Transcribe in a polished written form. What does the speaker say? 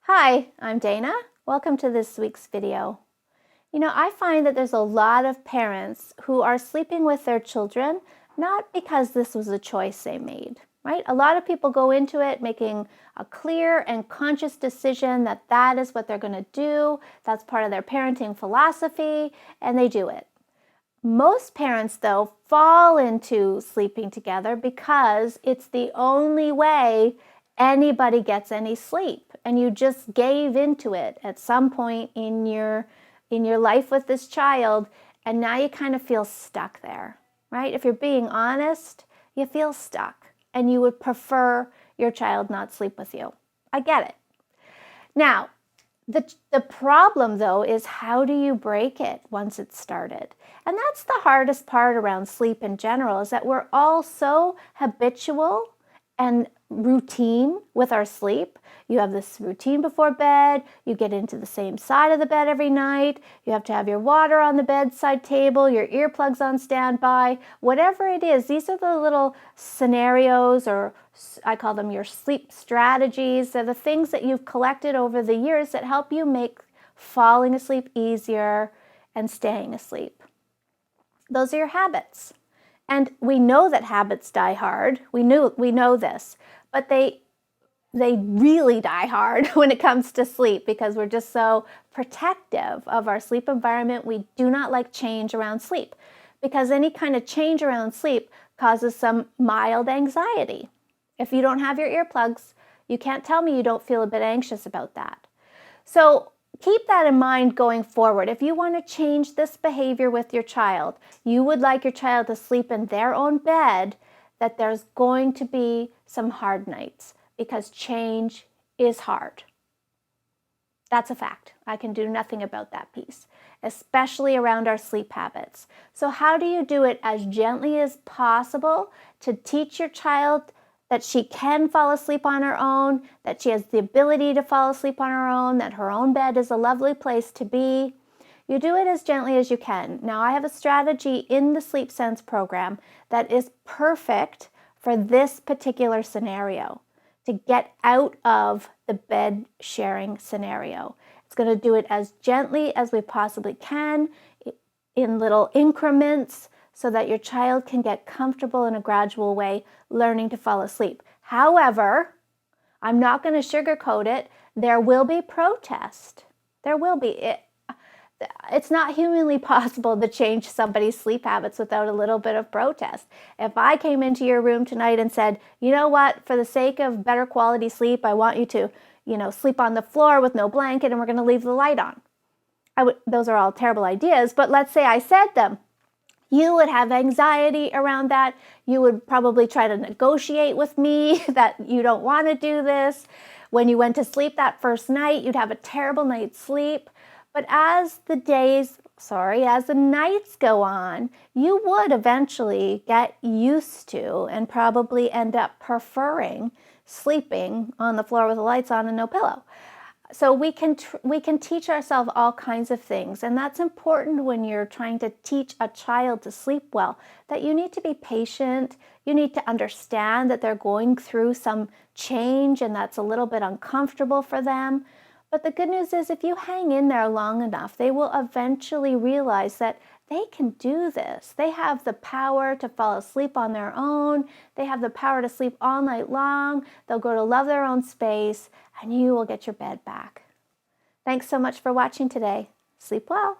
Hi, I'm Dana. Welcome to this week's video. I find that there's a lot of parents who are sleeping with their children, not because this was a choice they made, right? A lot of people go into it making a clear and conscious decision that that is what they're going to do. That's part of their parenting philosophy, and they do it. Most parents, though, fall into sleeping together because it's the only way anybody gets any sleep, and you just gave into it at some point in your life with this child, and now you kind of feel stuck there, right? If you're being honest, you feel stuck and you would prefer your child not sleep with you. I get it. Now, the problem, though, is how do you break it once it's started? And that's the hardest part around sleep in general, is that we're all so habitual and routine with our sleep. You have this routine before bed, you get into the same side of the bed every night, you have to have your water on the bedside table, your earplugs on standby, whatever it is. These are the little scenarios, or I call them your sleep strategies. They're the things that you've collected over the years that help you make falling asleep easier and staying asleep. Those are your habits. And we know that habits die hard. We know this, but they really die hard when it comes to sleep because we're just so protective of our sleep environment. We do not like change around sleep because any kind of change around sleep causes some mild anxiety. If you don't have your earplugs, you can't tell me you don't feel a bit anxious about that. So keep that in mind going forward. If you want to change this behavior with your child, you would like your child to sleep in their own bed, that there's going to be some hard nights because change is hard. That's a fact. I can do nothing about that piece, especially around our sleep habits. So how do you do it as gently as possible to teach your child that she can fall asleep on her own, that she has the ability to fall asleep on her own, that her own bed is a lovely place to be? You do it as gently as you can. Now, I have a strategy in the Sleep Sense program that is perfect for this particular scenario, to get out of the bed sharing scenario. It's going to do it as gently as we possibly can, in little increments, so that your child can get comfortable in a gradual way, learning to fall asleep. However, I'm not going to sugarcoat it. There will be protest. There will be. It's not humanly possible to change somebody's sleep habits without a little bit of protest. If I came into your room tonight and said, you know what, for the sake of better quality sleep, I want you to, sleep on the floor with no blanket and we're going to leave the light on. Those are all terrible ideas, but let's say I said them. You would have anxiety around that. You would probably try to negotiate with me that you don't want to do this. When you went to sleep that first night, you'd have a terrible night's sleep. But as the nights go on, you would eventually get used to and probably end up preferring sleeping on the floor with the lights on and no pillow. So we can teach ourselves all kinds of things, and that's important when you're trying to teach a child to sleep well, that you need to be patient, you need to understand that they're going through some change and that's a little bit uncomfortable for them. But the good news is if you hang in there long enough, they will eventually realize that they can do this. They have the power to fall asleep on their own. They have the power to sleep all night long. They'll grow to love their own space, and you will get your bed back. Thanks so much for watching today. Sleep well.